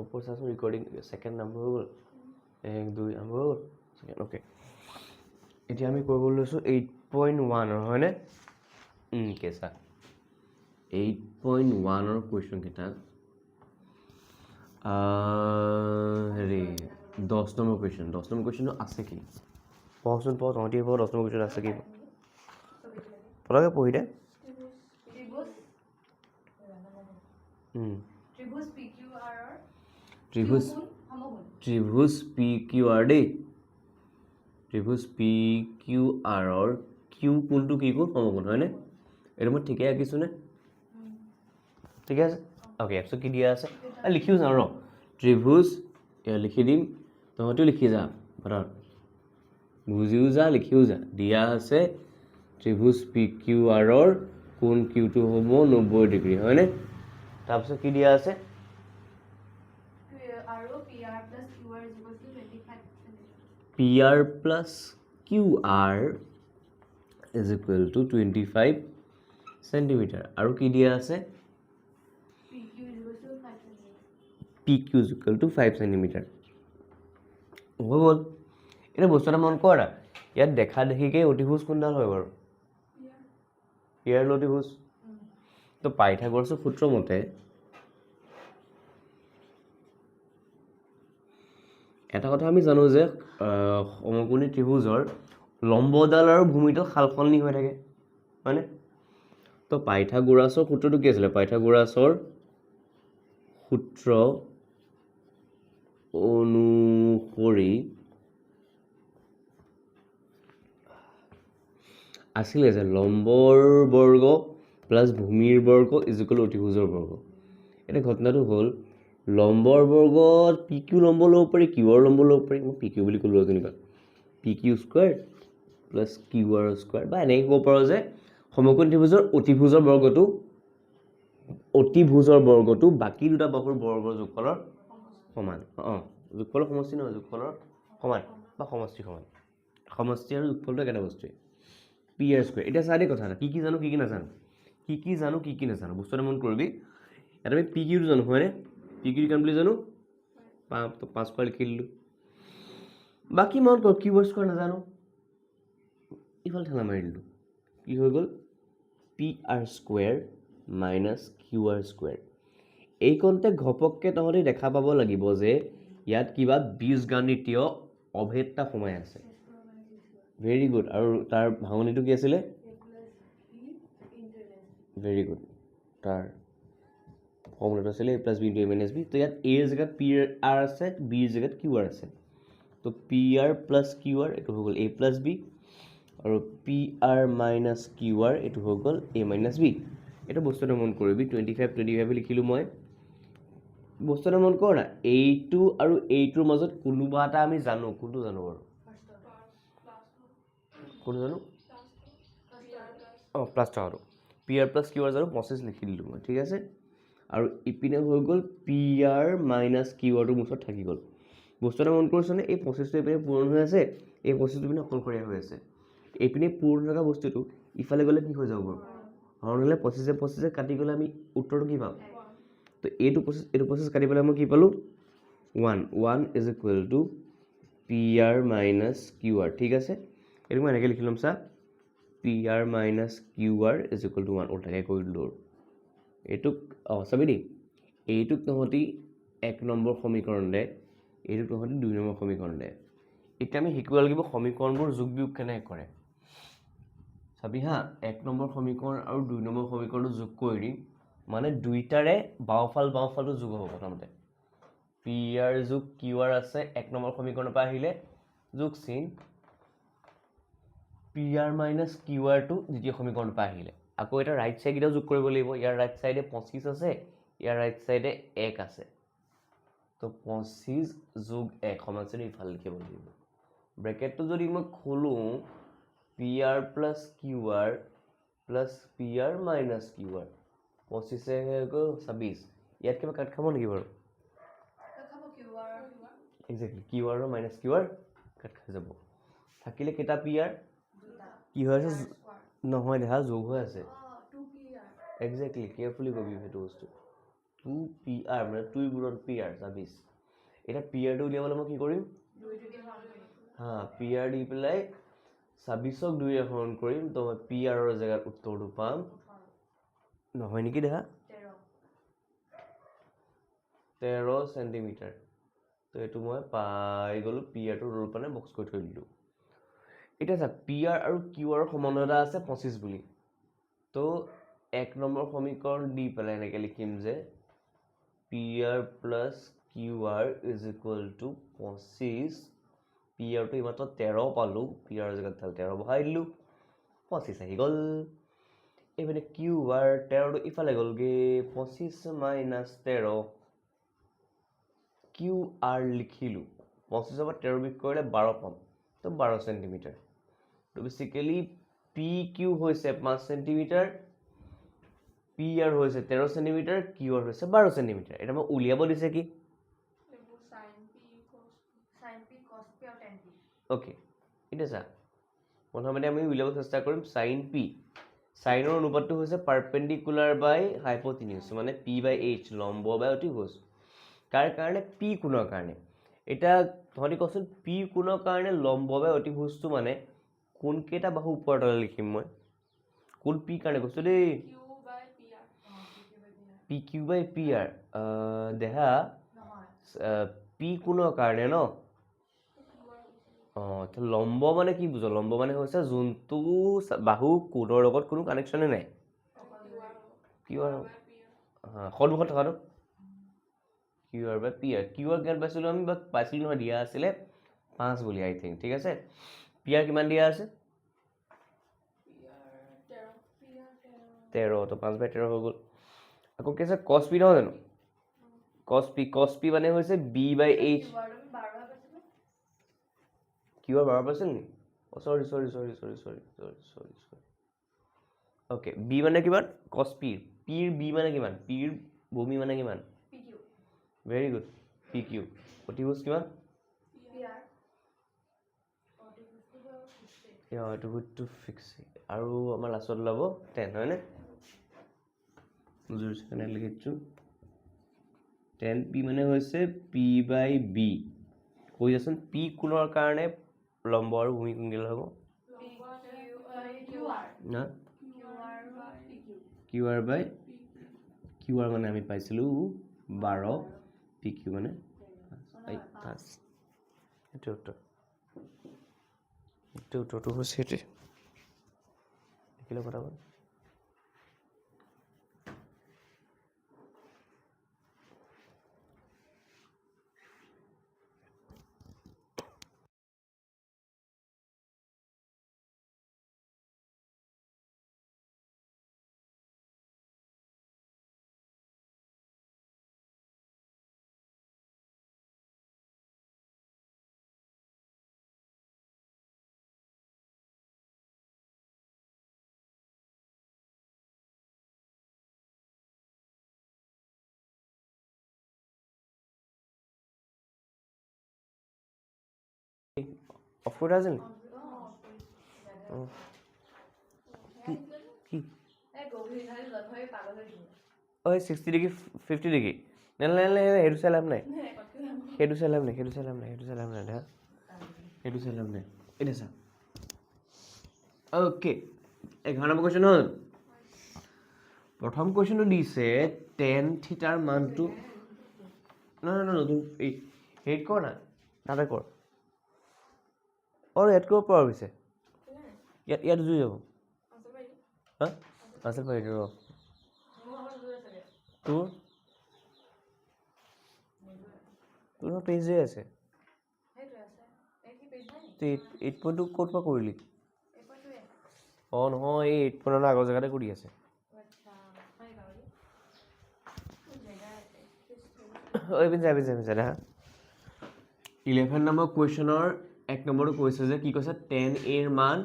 ওপৰ চাচোন recording second number হৈ গ'ল 1 2 আৰম্ভ হৈ গ'ল সেকেন্ড ওকে এতিয়া আমি কৰিব লৈছো 8.1 হয়নে কেসা 8.1 ৰ কোৱেশ্চন কিটা হেৰি 10 নম্বৰ কোৱেশ্চনটো আছে কি পঢ়চোন পঢ় তহঁতি পঢ় 10 নম্বৰ কোৱেশ্চন আছে কি পঢ়াকে পঢ়ি দে ত্ৰিভুজ PQR দেই ত্ৰিভুজ PQR ৰ Q কোনটো কি কোন সমকোণ হয়নে এটো মই ঠিকে আঁকিছো নে ঠিক আছে ওকে এপছ কি দিয়া আছে লিখিও যাও ৰ ত্ৰিভুজ লিখি দিম তহঁতিও লিখি যা বৰাবৰ বুজিও যা লিখিও যা দিয়া আছে ত্ৰিভুজ PQR ৰ কোণ Q টো হ'ব 90 ডিগ্ৰী হয়নে তাৰপিছত কি দিয়া আছে PR plus QR is equal to 25 centimeter আৰু কি দিয়া আছে PQ is equal to 5 centimeter হৈ গ'ল এটা বস্তু এটা মন কৰা ইয়াত দেখা দেখিকে অতিভুজ কোনডাল হয় বাৰু PR অতিভুজ তো পাইথাগোৰাছৰ সূত্ৰ মতে এটা কথা আমি জানো যে সমকোণী ত্ৰিভুজৰ লম্বডাল আৰু ভূমিডাল সালসলনি হৈ থাকে মানে তো পাইথাগোৰাছৰ সূত্ৰটো কি আছিল পাইথাগোৰাছৰ সূত্ৰ অনুসৰি আছিল যে লম্বৰ বৰ্গ প্লাস ভূমিৰ বৰ্গ ইকুয়াল অতিভুজৰ বৰ্গ এটা ঘটনাটো হ'ল লম্বৰ বৰ্গত PQ লম্ব ল'ব পাৰি QR লম্ব ল'ব পাৰি মই PQ বুলি ক'লো যেনিবা PQ square plus QR square বা এনেকৈ ক'ব পাৰো যে সমকোণ ত্ৰিভুজৰ অতিভুজৰ বৰ্গটো বাকি দুটা বাহুৰ বৰ্গৰ যোগফলৰ সমান যোগফলৰ সমষ্টি নহয় যোগফলৰ সমান বা সমষ্টি সমান সমষ্টি আৰু যোগফলটো একেটা বস্তুৱে PR স্কয়াৰ এটা চাই কথা কি জানো কি নাজানো কি নাজানো বস্তুটো মন কৰিবি এটা আমি PQ টো জানো হয়নে PQ কিমান বুলি জানো 5 স্কয়াৰ লিখি দিলো বাকি মন কৰ QR স্কয়াৰ নাজানো ইফাল ঠেলা মাৰি দিলো কি হৈ গ'ল PR square minus QR square এই কনতে ঘপককে তহঁতি দেখা পাব লাগিব যে ইয়াত কিবা বীজগণিতীয় অভেদটা সোমাই আছে ভেৰি গুড আৰু তাৰ ভাঙনিটো কি আছিল ভেৰি গুড তাৰ ফৰ্মুলাটো আছিল a + b * a - b তো ইয়াত a এর জায়গাত PR আছে b এর জায়গাত QR আছে তো PR + QR এটো হৈ গ'ল a + b আৰু PR - QR এটো হৈ গ'ল a - b এটা বস্তুটো মন কৰিবি 25 লিখিলো মই বস্তুটো মন কৰ না এইটো আৰু এইটোৰ মাজত কোনোবা এটা আমি জানো কোনটো জানো বাৰু কোনটো জানো প্লাস টাটো PR + QR জানো 25 লিখি দিলো মই ঠিক আছে আৰু ইপিনে হৈ গ'ল PR - QR টো মুছত থাকি গ'ল বস্তুটো মন কৰিছনে এই 25 টো ইপিনে পূৰণ হৈ আছে এই 25 টো ইপিনে অকলশৰীয়া হৈ আছে ইপিনে পূৰণ থকা বস্তুটো ইফালে গ'লে কি হৈ যাব বাৰু হৰণ হলে 25 কাটি গ'লে আমি উত্তৰটো কি পাম তো এইটো 25 কাটি পেলাই মই কি পালো 1 is equal to PR - QR ঠিক আছে এটো মই এনেকৈ লিখি লম চা PR - QR is equal to 1 ওটাকে কৰি দিলো এইটো চাবি দেই এইটোক তহঁতি 1 নম্বৰ সমীকৰণ দে এইটোক তহঁতি 2 নম্বৰ সমীকৰণ দে এতিয়া আমি শিকিব লাগিব সমীকৰণবোৰ যোগ বিয়োগ কেনেকৈ কৰে চাবি হা 1 নম্বৰ সমীকৰণ আৰু 2 নম্বৰ সমীকৰণটো যোগ কৰি দিম মানে দুইটাৰে বাওফালটো যোগ হ'ব প্ৰথমতে PR যোগ QR আছে 1 নম্বৰ সমীকৰণৰ পৰা আহিলে যোগ চিন PR - QR টো দ্বিতীয় সমীকৰণৰ পৰা আহিলে আকৌ এটা ৰাইট সাইড এটা যোগ কৰিব লাগিব ইয়াৰ ৰাইট সাইডে 25 আছে ইয়াৰ ৰাইট সাইডে 1 আছে তো 25 যোগ 1 সমানচিন ইফালে লিখিব লাগিব ব্ৰেকেটটো যদি মই খোলো PR + QR plus PR minus QR 25 হৈ গ'ল 26 ইয়াত কিবা কাট খাব নেকি বাৰু এক্স্যাক্টলি QR আৰু minus QR কাট খাই যাব থাকিলে কেটা PR কি হৈ আছে নহয় দেখা যোগ হৈ আছে 2 PR এক্স্যাক্টলি কেয়ারফুলি কবি সেইটো বস্তু 2PR মানে 2 গুণন PR 26 এটা PRটো উলিয়াবলৈ মই কি কৰিম হা PR দি পেলাই 26ক 2 ৰে হৰণ কৰিম তো মই PRৰ জেগাত উত্তৰটো পাম নহয় নেকি দেখা 13 সেন্টিমিটাৰ তো এইটো মই পাই গ'লো PRটো ৰোল পানে বক্স কৰি থৈ দিলোঁ এটা চা PR আৰু QR সম্বন্ধ এটা আছে 25 বুলি তো 1 নম্বৰ সমীকৰণ দি পেলাই এনেকৈ লিখিম যে PR plus QR is equal to 25 PR টো ইমাত্ৰ 13 পালোঁ PR জেগাত 13 বহাই দিলোঁ 25 আহি গ'ল এইপিনে QR 13 টো ইফালে গ'লগে 25 minus 13 QR লিখিলোঁ 25 পৰা 13 বিয়োগ কৰিলে 12 পাম তো 12 সেন্টিমিটাৰ তো বেসিক্যালি PQ হৈছে 5 সেন্টিমিটাৰ PR হৈছে 13 সেন্টিমিটাৰ QR হৈছে 12 সেন্টিমিটাৰ এটা মই উলিয়াব দিছে কি sin p cos p আৰু tan p ওকে এটা চা প্ৰথমতে আমি উলিয়াব চেষ্টা কৰিম sin p সাইনৰ অনুপাতটো হৈছে পাৰপেন্ডিকুলাৰ বাই হাইপোটেনিউজ মানে p/h লম্ব বাই অতিভুজ কাৰ কাৰণে p কোণৰ কাৰণে এটা ধৰি কচোন p কোণৰ কাৰণে লম্ব বাই অতিভুজটো মানে কোন কেইটা বাহু ওপৰত লিখিম মই কোন p কাৰণে কৈছো দেই PQ/PR দেখা p কোণৰ কাৰণে ন তো লম্ব মানে কি বুঝো লম্ব মানে হৈছে যোনটো বাহু কোণৰ লগত কোনো কানেকশ্যনে নাই QR সন্মুখত থকাটো QR/PR QR কিমান পাইছিলো আমি বা পাইছিলো নহয় দিয়া আছিলে 5 বুলি আই থিংক ঠিক আছে PR কিমান দিয়া আছে 13 তো 5/13 হৈ গ'ল আকৌ কি আছে cos p নহয় জানো cos p মানে হৈছে b/h QR 12 পাইছিল নি সৰি ওকে b মানে কিমান cos p p b মানে কিমান p ভূমি মানে কিমান pq ভেৰি গুড pq অতিভুজ কিমান PR অতিভুজটো ফিক্স আৰু আমাৰ লাষ্টত ওলাব 10 হয়নে বুজিছো কেনে লিখিছো 10p মানে হৈছে p/b কৈ যাচোন p কোণৰ কাৰণে লম্ব আৰু ভূমি কোন গিলা হ'ব না QR মানে আমি পাইছিলো 12 PQ মানে 5 এইটো উত্তৰটো হৈছে এইটো লিখিলো ফটাফট অফ কৰি আছে নি কি 60 ডিগ্ৰী 50 ডিগ্ৰী নেলে সেইটো চাই লাভ নাই সেইটো চাই লাভ নাই এতিয়া চা ওকে 11 নম্বৰ কুৱেশ্যন হ'ল প্ৰথম কুৱেশ্যনটো দিছে tan থিটাৰ মানটো নতুন এই হেড কৰ না তাতে কৰ এড কৰিব পৰা হৈছে ইয়াত জুই যাব হা আছিল পাৰি ৰ তোৰ পেজে আছে 8.2 ক'ত পৰা কৰিলি নহয় এই 8.1 আগৰ জেগাতে কৰি আছে দেখা 11 নম্বৰ কুৱেশ্যনৰ 1 নম্বৰটো কৈছে যে কি কৈছে tan a ৰ মান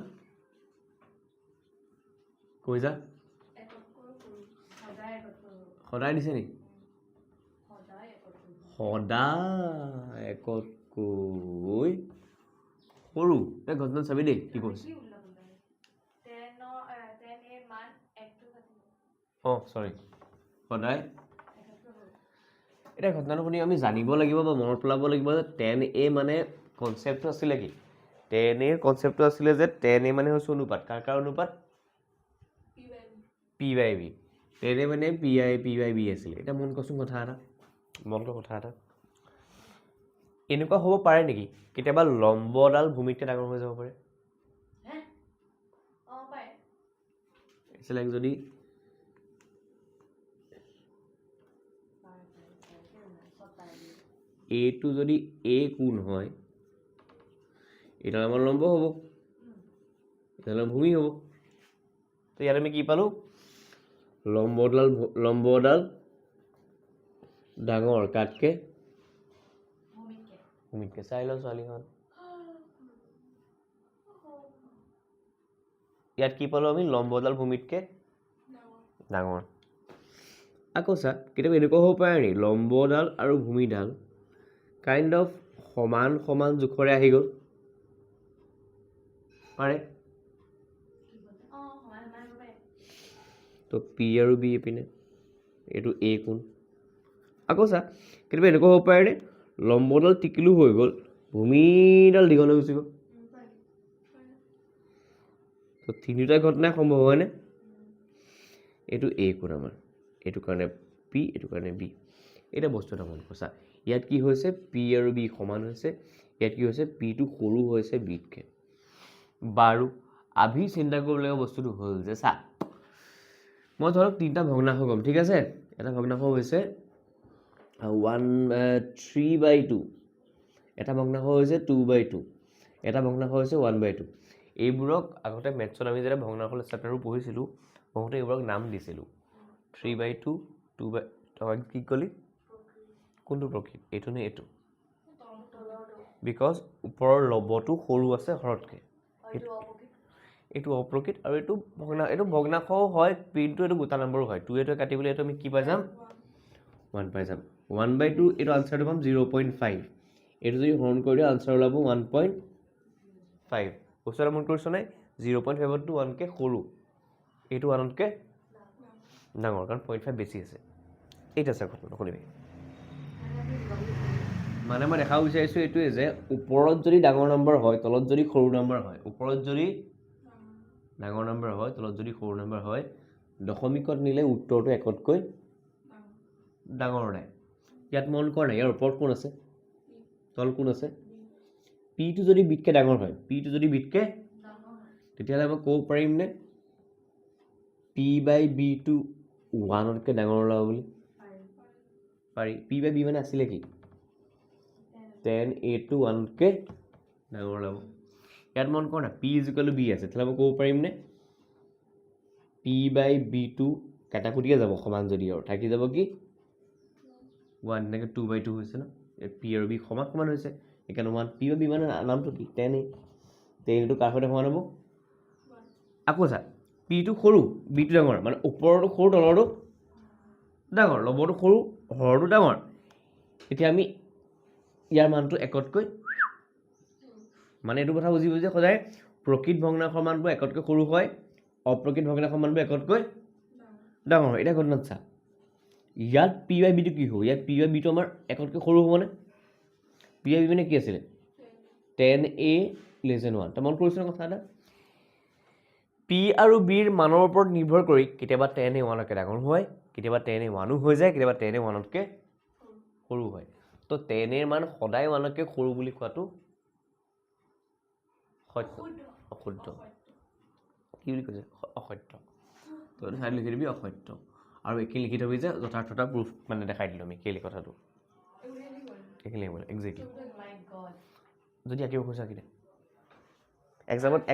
কৈ যা সদায় দিছে নি সদায় একতকৈ সৰু এই ঘটনা চাবি দেই কি কৈছে সদায় এটা ঘটনাটো শুনি আমি জানিব লাগিব বা মনত পেলাব লাগিব যে tan a মানে কনচেপ্টটো আছিলে কি tan a কনচেপ্টটো আছিলে যে tan a মানে হৈছে অনুপাত কাৰ অনুপাত p by b tan a মানে p by b আছিলে এটা মন কৰচোন কথা এটা এনেকুৱা হ'ব পাৰে নেকি কেতিয়াবা লম্বডাল ভূমিতকৈ ডাঙৰ হৈ যাব পাৰে লাইক যদি এটো যদি a কোণ হয় এটা আমাৰ লম্ব হ'ব এটা ভূমি হ'ব তো ইয়াত আমি কি পালো লম্বডাল ডাঙৰ কাটকে ভূমিতকে চাই লওঁ ছোৱালীখন ইয়াত কি পালো আমি লম্বডাল ভূমিতকে ডাঙৰ আকৌ চা কেতিয়াবা এনেকুৱা হ'ব পাৰে নি লম্বডাল আৰু ভূমিডাল কাইণ্ড অফ সমান জোখৰে আহি গ'ল পাৰে তো পি আৰু বি এপিনে এইটো এ কোণ আকৌ চা কেতিয়াবা এনেকুৱা হ'ব পাৰে নে লম্বডাল টিকিলো হৈ গ'ল ভূমিডাল দীঘল হৈ গুচি গ'ল তো তিনিটা ঘটনাই সম্ভৱ হয়নে এইটো এ কোণ আমাৰ এইটো কাৰণে পি এইটো কাৰণে বি এটা বস্তু এটা মন কৰছা ইয়াত কি হৈছে পি আৰু বি সমান হৈছে ইয়াত কি হৈছে পিটো সৰু হৈছে বিতকৈ বাৰু আভি চিন্তা কৰিবলগীয়া বস্তুটো হ'ল যে চা মই ধৰক তিনিটা ভগ্নাংশ ক'ম ঠিক আছে এটা ভগ্নাংশ হৈছে 3/2 এটা ভগ্নাংশ হৈছে 2/2 এটা ভগ্নাংশ হৈছে 1/2 এইবোৰক আগতে মেথছত আমি যেতিয়া ভগ্নাংশ চেপ্টাৰটো পঢ়িছিলোঁ বহুতে এইবোৰক নাম দিছিলোঁ 3/2 2/2 কি ক'লি কোনটো প্ৰকৃত এইটো নে এইটো বিকজ ওপৰৰ লবটো সৰু আছে হৰতকৈ এইটো অপ্ৰকৃত আৰু এইটো ভগ্নাংশও হয় কিন্তু এইটো গোটা নম্বৰো হয় 2 কাটি পেলাই এইটো আমি কি পাই যাম 1 পাই যাম 1/2 এইটো আনচাৰটো পাম 0.5 এইটো যদি হৰণ কৰি দিওঁ আনচাৰ ওলাব 1.5 বস্তুটো মন কৰিছ নাই 0.5টো 1কে সৰু এইটো 1তকৈ ডাঙৰ কাৰণ 0.5 বেছি আছে এইটো আছে ঘটনা শুনিবি মানে মই দেখাব বিচাৰিছোঁ এইটোৱে যে ওপৰত যদি ডাঙৰ নম্বৰ হয় তলত যদি সৰু নম্বৰ হয় ওপৰত যদি ডাঙৰ নম্বৰ হয় তলত যদি সৰু নম্বৰ হয় দশমিকত নিলে উত্তৰটো একতকৈ ডাঙৰ নাই ইয়াত মন কৰ নাই ইয়াৰ ওপৰত কোন আছে তল কোন আছে পিটো যদি বিতকৈ ডাঙৰ হয় পিটো যদি বিতকৈ তেতিয়াহ'লে মই ক'ব পাৰিম নে পি বাই বিটো 1তকৈ ডাঙৰ ওলাব বুলি পাৰি পি বাই বি মানে আছিলে কি tan a টো 1তকৈ ডাঙৰ ওলাব ইয়াত মন কৰ না পি ইজিকেল বি আছে তেতিয়াহ'লে মই ক'ব পাৰিম নে পি বাই বিটো কাটাকুটিয়ে যাব সমান যদি আৰু থাকি যাব কি 1 এনেকৈ 2/2 হৈছে ন পি আৰু বি সমান হৈছে সেইকাৰণে 1 পি বাই বি মানে নামটো কি tan a কাৰ সৈতে সমান হ'ব আকৌ চা পিটো সৰু বিটো ডাঙৰ মানে ওপৰটো সৰু তলৰটো ডাঙৰ লবটো সৰু হৰটো ডাঙৰ এতিয়া আমি ইয়াৰ মানটো একতকৈ মানে এইটো কথা বুজিব যে সদায় প্ৰকৃত ভগ্নাংশৰ মানবোৰ একতকৈ সৰু হয় অপ্ৰকৃত ভগ্নাংশৰ মানবোৰ একতকৈ ডাঙৰ হয় এতিয়া ঘটনাত চা ইয়াত পি বাই বিটো কি হ'ব ইয়াত পি বাই বিটো আমাৰ একতকৈ সৰু হ'বনে পি বাই বি মানে কি আছিলে tan a < 1 মন কৰিছোঁ কথা এটা পি আৰু বিৰ মানৰ ওপৰত নিৰ্ভৰ কৰি কেতিয়াবা tan a 1তকৈ ডাঙৰ হয় কেতিয়াবা tan a 1ও হৈ যায় কেতিয়াবা tan a 1তকৈ সৰু হয় তো tan a মান সদায় 1তকৈ সৰু বুলি কোৱাটো সত্য অশুদ্ধ কি বুলি কৈছে অসত্য তো চাই লিখি দিবি অসত্য আৰু এইখিনি লিখি থবি যে যথাৰ্থতা প্ৰুফ মানে দেখাই দিলোঁ আমি কেলি কথাটো এইখিনি লিখিব একজেক্টলি যদি আঁকিব খুজিছা আঁকি দে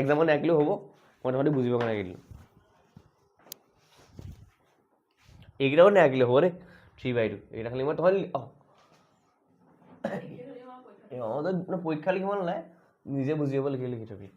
এক্সামত আঁকিলেও হ'ব মই তহঁতি বুজিবৰ কাৰণে আঁকি দিলোঁ এইকেইটাও নাআঁকিলে হ'ব দেই 3/2 এইকেইটা খালি মই তহঁতি পৰীক্ষা লিখিব নালাগে নিজে বুজি পাব লিখি থবি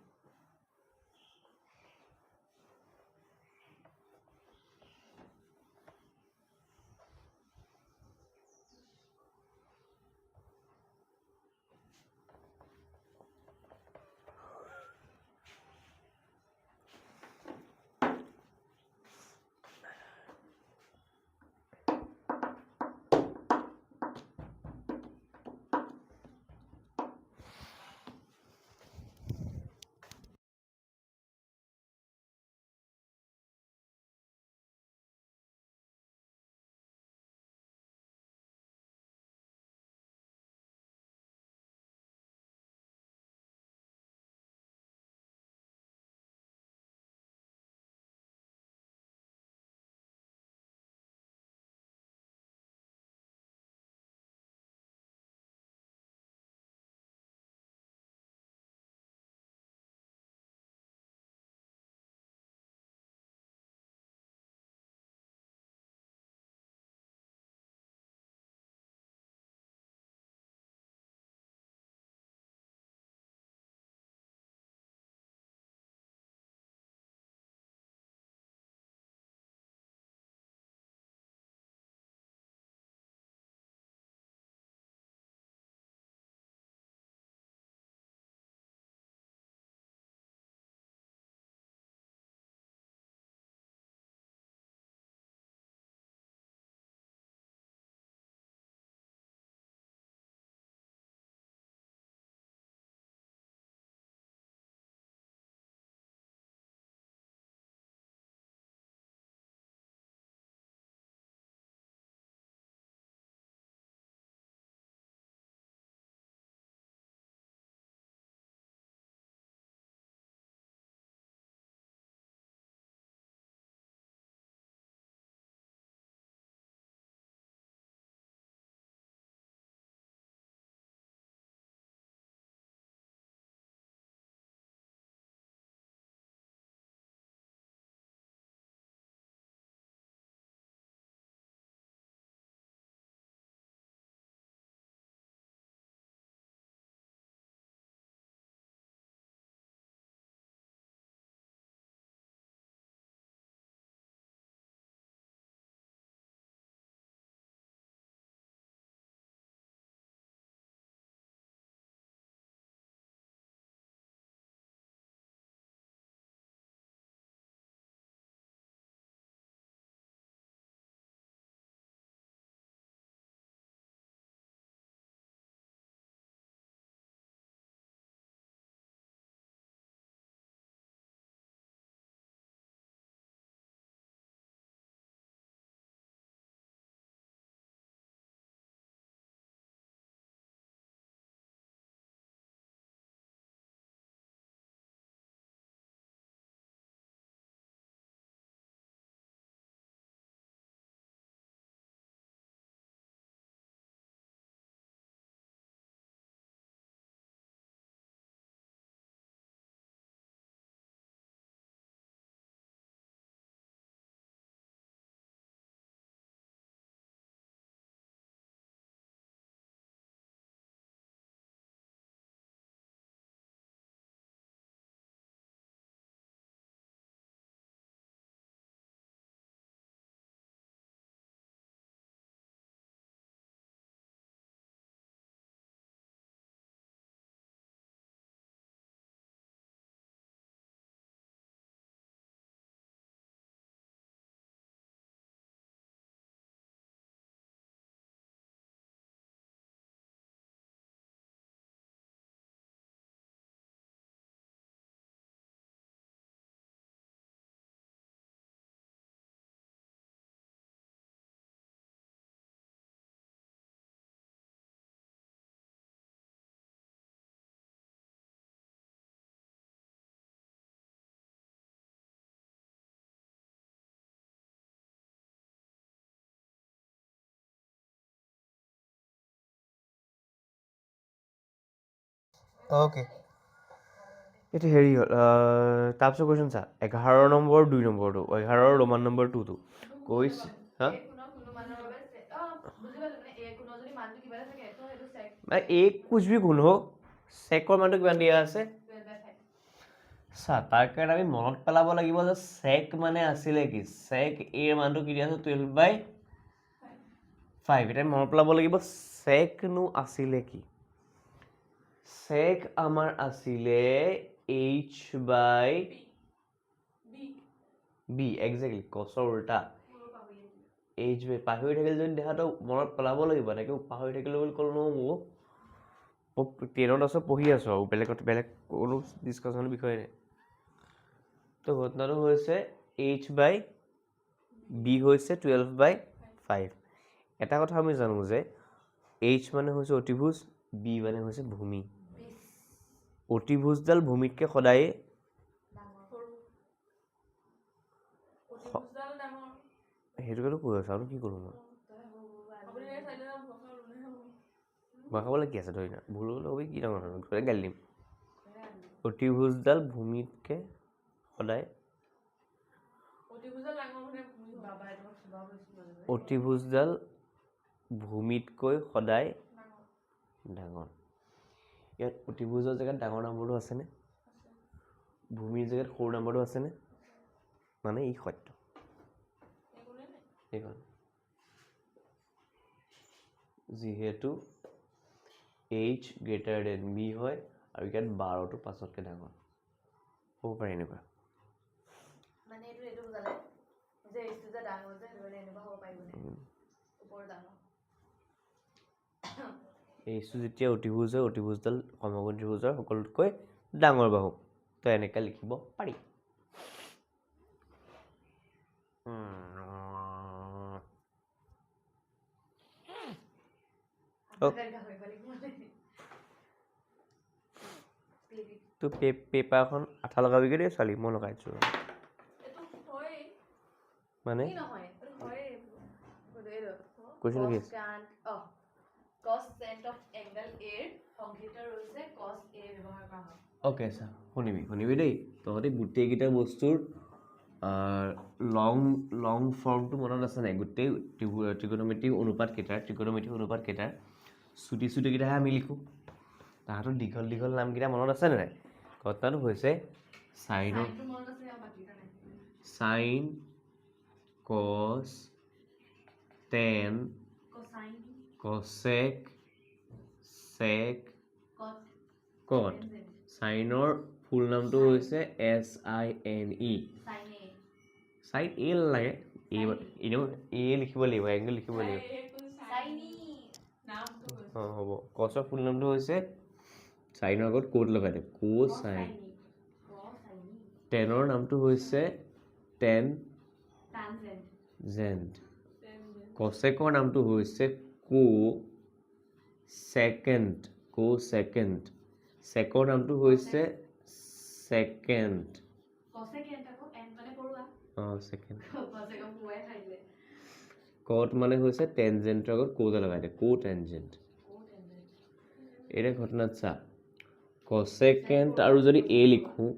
অ'কে এইটো হেৰি হ'ল তাৰপিছত কুৱেশ্যন চা 11 নম্বৰ 2 নম্বৰটো 11 ৰোমান নম্বৰ 2টো কৈছে হা এই কুছ ভি গুণ হওক চেকৰ মানটো কিমান দিয়া আছে চা তাৰ কাৰণে আমি মনত পেলাব লাগিব যে চেক মানে আছিলে কি চেক এৰ মানটো কি দিয়া আছে 12/5 এতিয়া মনত পেলাব লাগিব চেকনো আছিলে কি চেক আমাৰ আছিলে h/b এক্সেক্টলি কছৰ উল্টা h পাহৰি থাকিলে যদি দেহাটো মনত পেলাব লাগিব তাকে পাহৰি থাকিলে বুলি ক'লে নহ'ব 10ত আছো পঢ়ি আছো আৰু বেলেগ কোনো ডিছকাশ্যনৰ বিষয় নাই তো ঘটনাটো হৈছে h/b হৈছে 12/5 এটা কথা আমি জানো যে h মানে হৈছে অতিভুজ b মানে হৈছে ভূমি অতিভুজডাল ভূমিতকৈ সদায় সেইটোকেতো কৈ আছো আৰু কি কৰোঁ মই বহাবলৈ কি আছে ধৰি না ভুল হ'লে হ'ব কি ডাঙৰ ঘৰে গালি দিম অতিভুজডাল ভূমিতকৈ সদায় অতিভুজডাল ভূমিতকৈ সদায় ডাঙৰ ইয়াত অতিভুজৰ জেগাত ডাঙৰ নম্বৰটো আছেনে ভূমিৰ জেগাত সৰু নম্বৰটো আছেনে মানে ই সত্য এইখন যিহেতু h greater than b হয় আৰু ইয়াত 12টো পাছতকৈ ডাঙৰ হ'ব পাৰে এনেকুৱা মানে এইটো বুজালে যে এইটো যে ডাঙৰ যে ধৰি এনেকুৱা হ'ব পাৰিবনে ওপৰ ডাঙৰ এইটো যেতিয়া অতিভুজ হয় অতিভুজডাল সমকোণী ত্ৰিভুজৰ সকলোতকৈ ডাঙৰ বাহু তো এনেকৈ লিখিব পাৰি তো পেপাৰখন আঠা লগাবিগৈ দেই ছোৱালী মই লগাই দিছোঁ মানে কুৱেশ্যন কি আছে অ'কে ছাৰ শুনিবি দেই তহঁতি গোটেইকেইটা বস্তুৰ লং ফৰ্মটো মনত আছে নাই গোটেই ত্ৰিকোণমিতিক অনুপাত কেইটাৰ চুটি চুটিকেইটাহে আমি লিখোঁ তাহাঁতৰ দীঘল নামকেইটা মনত আছে নাই ঘটনাটো হৈছে চাইন কছ টেন কছেক চেক কট চাইনৰ ফুল নামটো হৈছে SINE চাইন এ নালাগে এনেও এ লিখিব লাগিব এংগেল লিখিব লাগিব অঁ হ'ব কছৰ ফুল নামটো হৈছে চাইনৰ আগত ক'ত লগাই দিম কোচাইন টেনৰ নামটো হৈছে টেনজেণ্ট কছেকৰ নামটো হৈছে কোছেকেণ্ড চেকৰ নামটো হৈছে ছেকেণ্ড অঁ ছেকেণ্ড কট মানে হৈছে টেনজেণ্টৰ আগত ক'তে লগাই দিয়ে কোটেনজেণ্ট এতিয়া ঘটনাত চা কছেকেণ্ড আৰু যদি এ লিখোঁ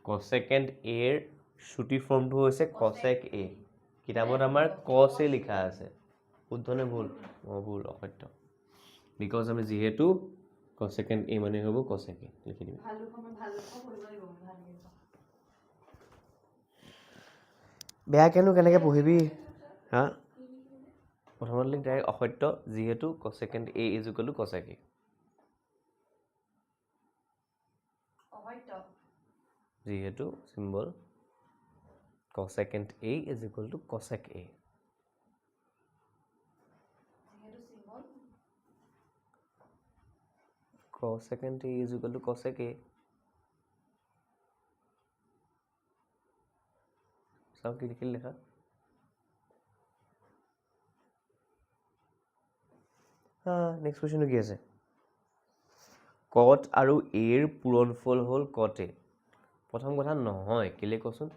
কছেকেণ্ড এৰ চুটি ফৰ্মটো হৈছে কছেক এ কিতাপত আমাৰ কছ এ লিখা আছে শুদ্ধ নে ভুল ভুল অসত্য বিকজ আমি যিহেতু কছেকেণ্ড এ মানে হ'ব কছেক এ লিখি দিম বেয়াকেনো কেনেকৈ পঢ়িবি হা প্ৰথমতে লিখ ডাইৰেক্ট অসত্য যিহেতু কছেকেণ্ড এ ইজ ইকুৱেল টু কছেক এ যিহেতু symbol cosecant A is equal to cosec A. Cosecant A is equal to cosec A. सब की लिखिल लिखा हाँ नेक्स्ट क्वेश्चन কি আছে কট আৰু এৰ পূৰণফল হ'ল কট এ প্ৰথম কথা নহয় কেলে কচোন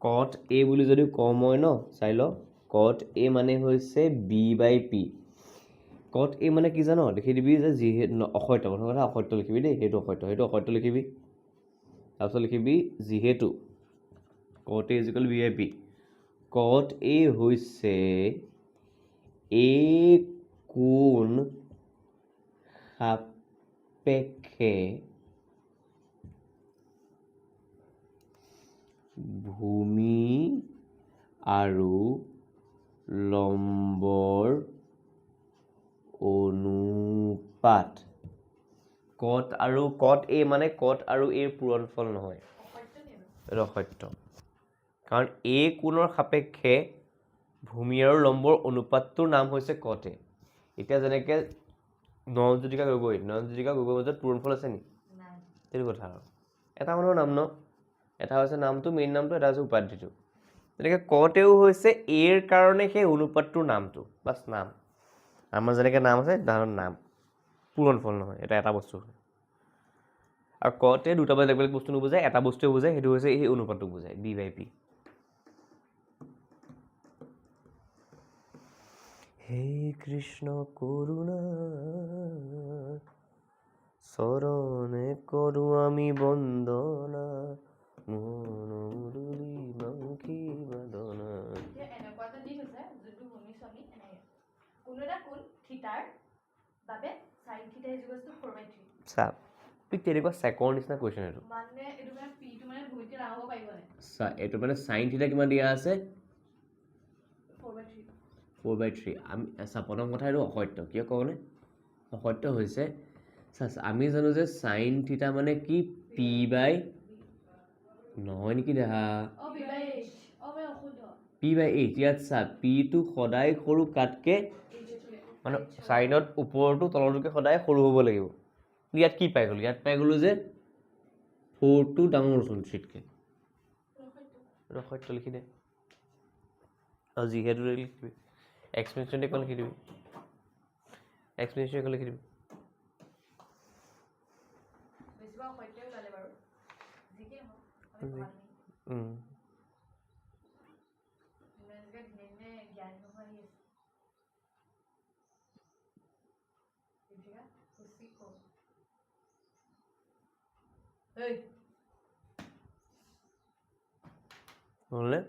কট এ বুলি যদি কম হয় ন চাই ল কট এ মানে হৈছে b/p কট এ মানে কি জানো লিখি দিবি যে যিহেতু অসত্য প্ৰথম কথা অসত্য লিখিবি দেই সেইটো অসত্য লিখিবি তাৰপিছত লিখিবি যিহেতু কট এ ইজিকেল বি আই পি কট এ হৈছে এ কোণ সাপেক্ষে ভূমি আৰু লম্বৰ অনুপাত কট এ মানে কট আৰু এৰ পূৰণফল নহয় এইটো অসত্য কাৰণ এ কোণৰ সাপেক্ষে ভূমি আৰু লম্বৰ অনুপাতটোৰ নাম হৈছে কট এ এতিয়া যেনেকৈ নয়নজ্যোতিকা গগৈ মাজত পূৰণফল আছে নেকি সেইটো কথা আৰু এটা মানুহৰ নাম ন এটা হৈছে নামটো মেইন নামটো এটা হৈছে উপাধিটো তেনেকৈ কটেও হৈছে এৰ কাৰণে সেই অনুপাতটোৰ নামটো বাছ নাম আমাৰ যেনেকৈ নাম আছে তাহাঁতৰ নাম পূৰণফল নহয় এটা বস্তু হয় আৰু কটে দুটা বেলেগ বেলেগ বস্তু নুবুজায় এটা বস্তুৱে বুজায় সেইটো হৈছে এই অনুপাতটোক বুজায় বি বাই পি হে কৃষ্ণ করুণা চরণে করু আমি বন্দনা মন মুরলী মাংকি বাদনা এনেকুৱা এটা দিশ আছে যোনটো ভূমি স্বামী এনেকৈ কোনো এটা কোণ থিতাৰ বাবে sin থিটা ইকুৱেলছ টু 4/3 চাপ তেনেকুৱা চেকৰ নিচিনা কুৱেশ্যন এইটো মানে এইটো মানে পিটো মানে ভূমিতকৈ ডাঙৰ হ'ব পাৰিব নে এইটো মানে sin থিটা কিমান দিয়া আছে 4/3 4/3 আমি প্ৰথম কথা এইটো অসত্য কিয় ক'বনে অসত্য হৈছে আমি জানো যে sin থিটা মানে কি পি বাই নহয় নেকি দেহা পি বাই এইচ ইয়াত চা পিটো সদায় সৰু কাটকে মানে চাইনত ওপৰটো তলৰটোকে সদায় সৰু হ'ব লাগিব ইয়াত কি পাই গ'লো যে 4টো ডাঙৰচোন থ্ৰীতকৈ অসত্য লিখি দে আৰু যিহেতু লিখিবি এক্সপ্লেনেশ্যন এখন লিখি দিবি হ'লনে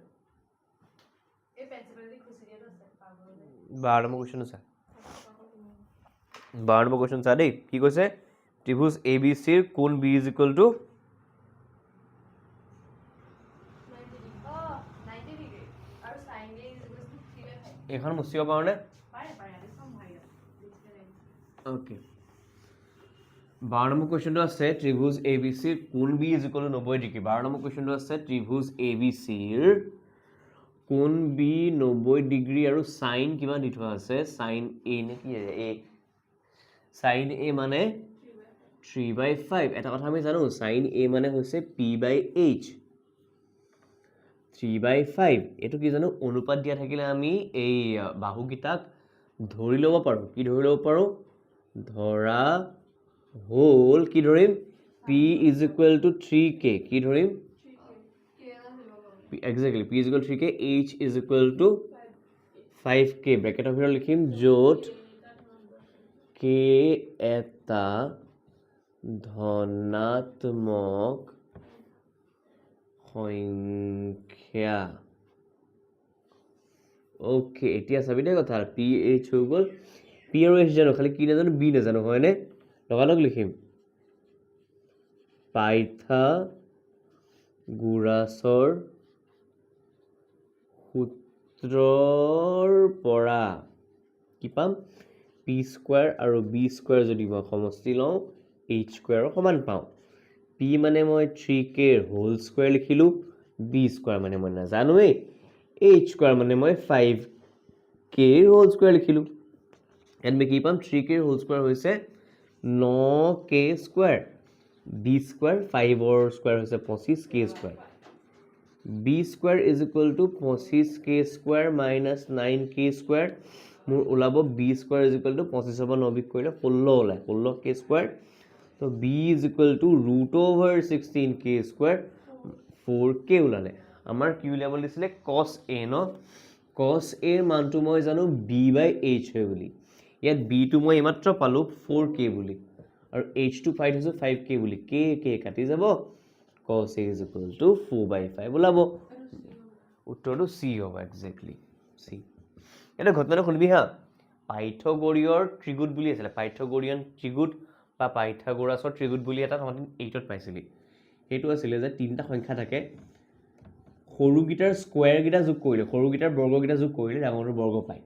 12 নম্বৰ কুৱেশ্যন চা দেই কি কৈছে ত্ৰিভুজ এ বি চিৰ কোণ বি ইজ ইকুৱেল টু এইখন মুচিব পাৰোঁনে অ'কে 12 নম্বৰ কুৱেশ্যনটো আছে ত্ৰিভুজ এ বি চিৰ কোণ B is equal to 90 degree 12 number কুৱেশ্যনটো আছে ত্ৰিভুজ এ বি চিৰ কোণ বি 90 ডিগ্ৰী আৰু চাইন কিমান দি থোৱা আছে চাইন এ নে কি এ চাইন এ মানে 3/5 এটা কথা আমি জানো চাইন এ মানে হৈছে পি বাই এইচ 3/5 এইটো কি জানো অনুপাত দিয়া থাকিলে আমি এই বাহুকেইটাক ধৰি ল'ব পাৰোঁ কি ধৰি ল'ব পাৰোঁ ধৰা হ'ল কি ধৰিম P is equal two 3k কি ধৰিম exactly p is equal to 3k h is equal to 5k ব্ৰেকেটৰ ভিতৰত লিখিম য'ত k এটা ধনাত্মক সংখ্যা ওকে এতিয়া চাবি দেই কথা পি এইচ হৈ গ'ল পি আৰু এইচ জানো খালি কি নাজানো বি নাজানো হয়নে লগালগ লিখিম পাইথাগোৰাছৰ সূত্ৰৰ পৰা কি পাম পি স্কোৱাৰ আৰু বি স্কোৱাৰ যদি মই সমষ্টি লওঁ এইচ স্কোৱাৰৰ সমান পাওঁ পি মানে মই 3k হোল স্কোৱাৰ লিখিলোঁ বি স্কোৱাৰ মানে মই নাজানোৱেই এইচ স্কোৱাৰ মানে মই 5k হোল স্কোৱাৰ লিখিলোঁ ইয়াত মই কি পাম 3k হোল স্কোৱাৰ হৈছে 9k স্কোৱাৰ বি স্কোৱাৰ 5ৰ স্কোৱাৰ হৈছে 25k square B square is equal to 25k square minus 9k square মোৰ ওলাব B square is equal to 25ৰ পৰা 9 বিয়োগ কৰিলে 16 ওলায় 16k স্কোৱাৰ তো B is equal to √16k square 4k ওলালে আমাৰ কি উলিয়াব দিছিলে cos a no cos a ৰ মানটো মই জানো b/h হয় বুলি ইয়াত বিটো মই এইমাত্ৰ পালোঁ 4k বুলি আৰু এইচটো ফাই থৈছোঁ 5k বুলি k কাটি যাব cos a is equal to 4/5 ওলাব উত্তৰটো চি হ'ব একজেক্টলি চি এটা ঘটনাটো শুনিবি হা পাইথাগোৰীয়ৰ ত্ৰিগুট বুলি আছিলে পাইথাগোৰিয়ান ত্ৰিগুট বা পাইথাগোৰাছৰ ত্ৰিগুট বুলি এটা তহঁতি 8ত পাইছিলি সেইটো আছিলে যে তিনিটা সংখ্যা থাকে সৰুকেইটাৰ স্কুৱেৰকেইটা যোগ কৰিলে সৰুকেইটাৰ বৰ্গকেইটা যোগ কৰিলে ডাঙৰটোৰ বৰ্গ পায়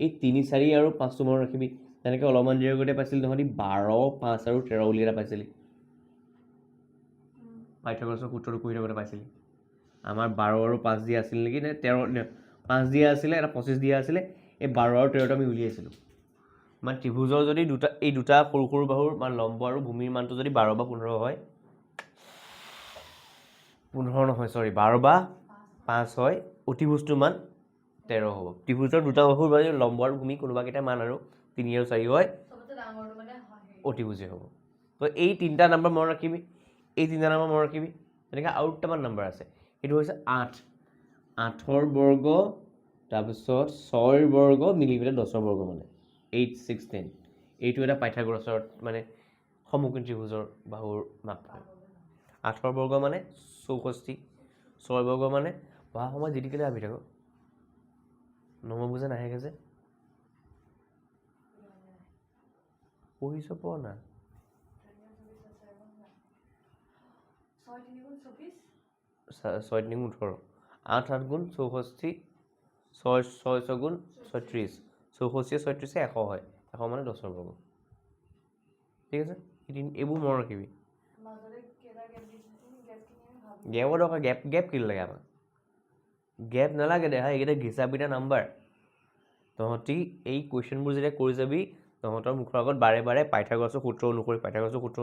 এই 3 4 আৰু 5 মনত ৰাখিবি তেনেকৈ অলপমান দেৰি আগতে পাইছিলি তহঁতি 12 5 আৰু 13 বুলি এটা পাইছিলি পাইথাগোৰাছৰ সূত্ৰটো পঢ়ি থাকোঁতে পাইছিলি আমাৰ 12 আৰু 5 দিয়া আছিল নেকি নে 13 5 দিয়া আছিলে এটা 25 দিয়া আছিলে এই 12 আৰু 13টো আমি উলিয়াইছিলোঁ মানে ত্ৰিভুজৰ যদি এই দুটা সৰু সৰু বাহুৰ মানে লম্ব আৰু ভূমিৰ মানটো যদি 12 বা 15 হয় 15 নহয় চৰি 12 বা 5 হয় অতিভুজটোৰ মান 13 হ'ব ত্ৰিভুজৰ দুটা বাহুৰ বাবে লম্ব আৰু ভূমি কোনোবাকেইটা মান আৰু 3 আৰু 4 হয় অতিভুজে হ'ব তো এই তিনিটা নম্বৰ মনত ৰাখিবি এই তিনিটা নম্বৰ মনত ৰাখিবি তেনেকৈ আৰু দুটামান নম্বৰ আছে সেইটো হৈছে 8 8ৰ বৰ্গ তাৰপিছত 6ৰ বৰ্গ মিলি পেলাই 10ৰ বৰ্গ মানে 8 6 10 এইটো এটা পাইথাগোৰাছৰ মানে সমকোণী ত্ৰিভুজৰ বাহুৰ মাপ হয় 8ৰ বৰ্গ মানে 64 6ৰ বৰ্গ মানে পঢ়া সময়ত যি দেখিলে ভাবি থাকো নম্বৰ বুজা নাহেগে যে পঢ়িছ পঢ় না 6 3 18 8 8 গুণ 64 6 6 গুণ 36 64 36 100 হয় 100 মানে 10ৰ বৰ্গ ঠিক আছে এইবোৰ মনত ৰাখিবি গেপৰ দৰকাৰ গেপ কি লাগে আমাক গেপ নালাগে দে হা এইকেইটা ঘিচা পিটা নাম্বাৰ তহঁতি এই কুৱেশ্যনবোৰ যেতিয়া কৰি যাবি তহঁতৰ মুখৰ আগত বাৰে বাৰে পাইথাগোৰাছৰ সূত্ৰ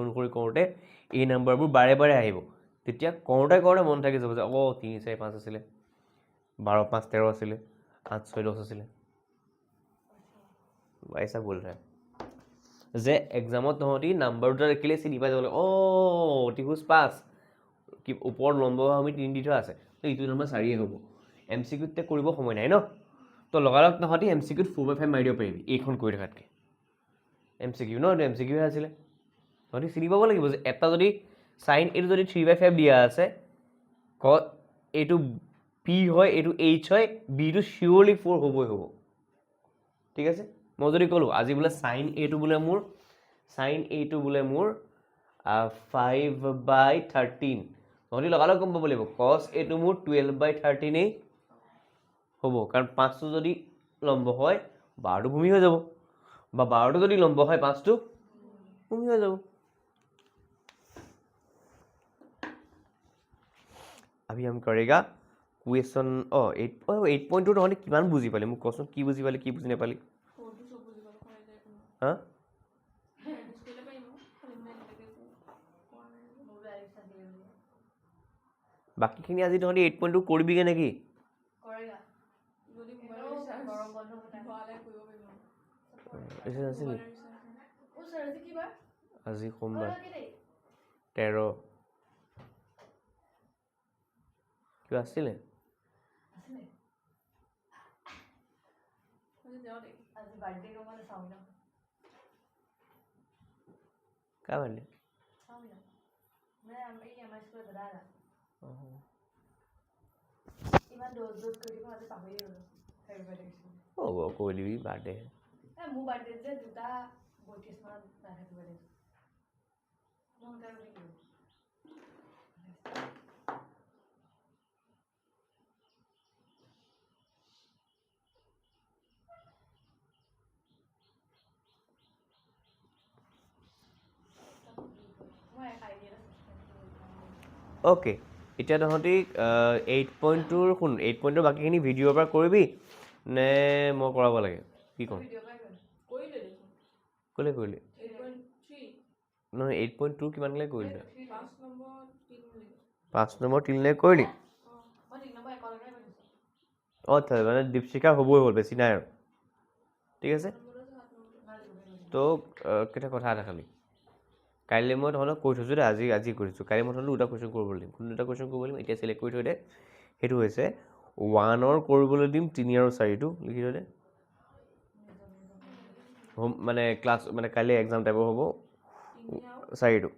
অনুসৰি কৰোঁতে এই নাম্বাৰবোৰ বাৰে বাৰে আহিব তেতিয়া কৰোঁতে মন থাকি যাব যে 3 4 5 আছিলে 12 5 13 আছিলে 8 6 10 আছিলে ऐसा बोल रहा है যে এক্সামত তহঁতি নাম্বাৰ দুটা দেখিলে চিনি পাই যাব লাগে অতিভুজ 5 কি ওপৰত লম্ব আমি 3 দি থোৱা আছে তো ইটো নম্বৰ 4 হ'ব MCQতে কৰিব সময় নাই ন তো লগালগ তহঁতি MCQত 4/5 মাৰি দিব পাৰিবি এইখন কৰি থকাতকৈ MCQ ন MCQ হে আছিলে তহঁতি চিনি পাব লাগিব যে এটা যদি সাইন এইটো যদি 3/5 দিয়া আছে এইটো P হয় এইটো H হয় বিটো চিয়ৰলি 4 হ'বই হ'ব ঠিক আছে মই যদি ক'লোঁ আজি বোলে সাইন এইটো বোলে মোৰ 5/13 তহঁতি লগালগ গম পাব লাগিব কছ এইটো মোৰ 12/13 হ'ব কাৰণ 5টো যদি লম্ব হয় 12টো ভূমি হৈ যাব বা 12টো যদি লম্ব হয় 5টো ভূমি হৈ যাব अभी हम करेगा क्वेश्चन 8.2 তহঁতি কিমান বুজি পালি মোক কচোন কি বুজি পালি কি বুজি নাপালি হা বাকীখিনি আজি তহঁতি 8.2 কৰিবিগে নেকি আজি সোমবাৰ 13 কিবা আছিলে কাৰ বাৰ্থডে কৈ দিবি বাৰ্থডে মোৰ বাৰ্থডে যে দুটা 32 মানত অ'কে এতিয়া তহঁতি 8.2 শুন 8.2 বাকীখিনি ভিডিঅ'ৰ পৰা কৰিবি নে মই কৰাব লাগে কি ক'ম ক'লে কৰিলি নহয় 8.2 কিমানলৈ কৰিলি 5 নম্বৰ 3লৈ কৰিলি মানে দীপশিখা হ'বই হ'ল বেছি নাই আৰু ঠিক আছে তো কেইটা কথা এটা খালি কাইলৈ মই তহঁতক কৈ থৈছোঁ দে আজি কৰিছোঁ কাইলৈ মই তহঁতক দুটা কুৱেশ্যন কৰিবলৈ দিম কোন দুটা কুৱেশ্যন কৰিব দিম এতিয়া চিলেক্ট কৰি থৈ দে সেইটো হৈছে 1ৰ কৰিবলৈ দিম 3 আৰু 4টো লিখি থৈ দে হোম মানে ক্লাছ মানে কাইলৈ এক্সাম টাইপৰ হ'ব 4টো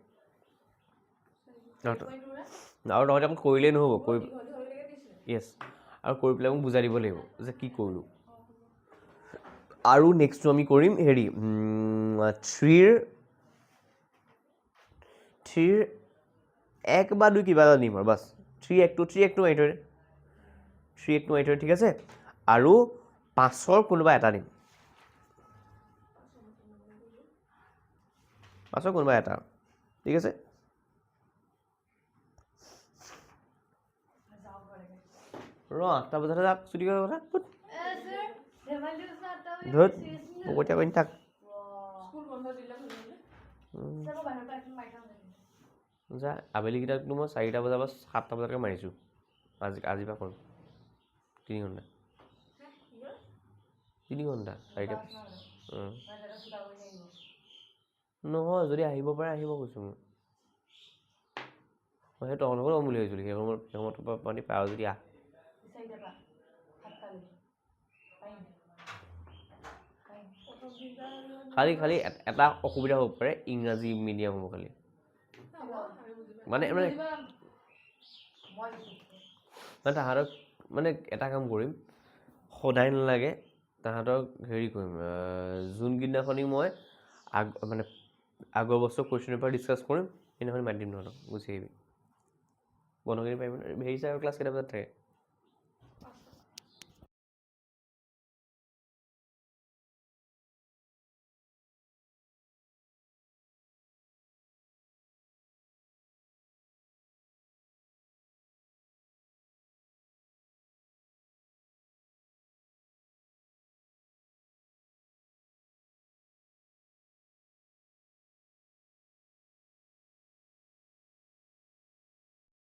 আৰু তহঁতে মোক কৰিলেই নহ'ব য়েছ আৰু কৰি পেলাই মোক বুজাই দিব লাগিব যে কি কৰিলোঁ আৰু নেক্সটটো আমি কৰিম হেৰি 3ৰ 1 বা 2 কিবা এটা দিম আৰু বাছ 3 1 2 মাৰি থৈ 3 1 মাৰি থৈ ঠিক আছে আৰু 5ৰ কোনোবা এটা দিম 5ৰ কোনোবা এটা ঠিক আছে ৰ 8টা বজাতে যাক ছুটি কৰাৰ কথা ধত পকতীয়া কৰি থাক যা আবেলিকেইটাকনো মই 4টা বজাৰ পৰা 7টা বজালৈকে মাৰিছোঁ আজিৰ পৰা কৰোঁ 3 ঘণ্টা 3 ঘণ্টা 4টা নহয় যদি আহিব পাৰে আহিব কৈছোঁ মই সেই তহঁতৰ লগত বুলি ভাবিছিলোঁ সেইসময়ৰ পৰা পানী পাৰ যদি আহ খালি এটা অসুবিধা হ'ব পাৰে ইংৰাজী মিডিয়াম হ'ব খালি মানে তাহাঁতক মানে এটা কাম কৰিম সদায় নালাগে তাহাঁতক হেৰি কৰিম যোনকেইদিনাখনি মই মানে আগৰ বছৰ কুৱেশ্যন পেপাৰ ডিছকাছ কৰিম সেইদিনাখনি মাতি দিম তহঁতক গুচি আহিবি বন্ধখিনি পাৰিবি হেৰি চাৰ ক্লাছ কেইটা বজাত থাকে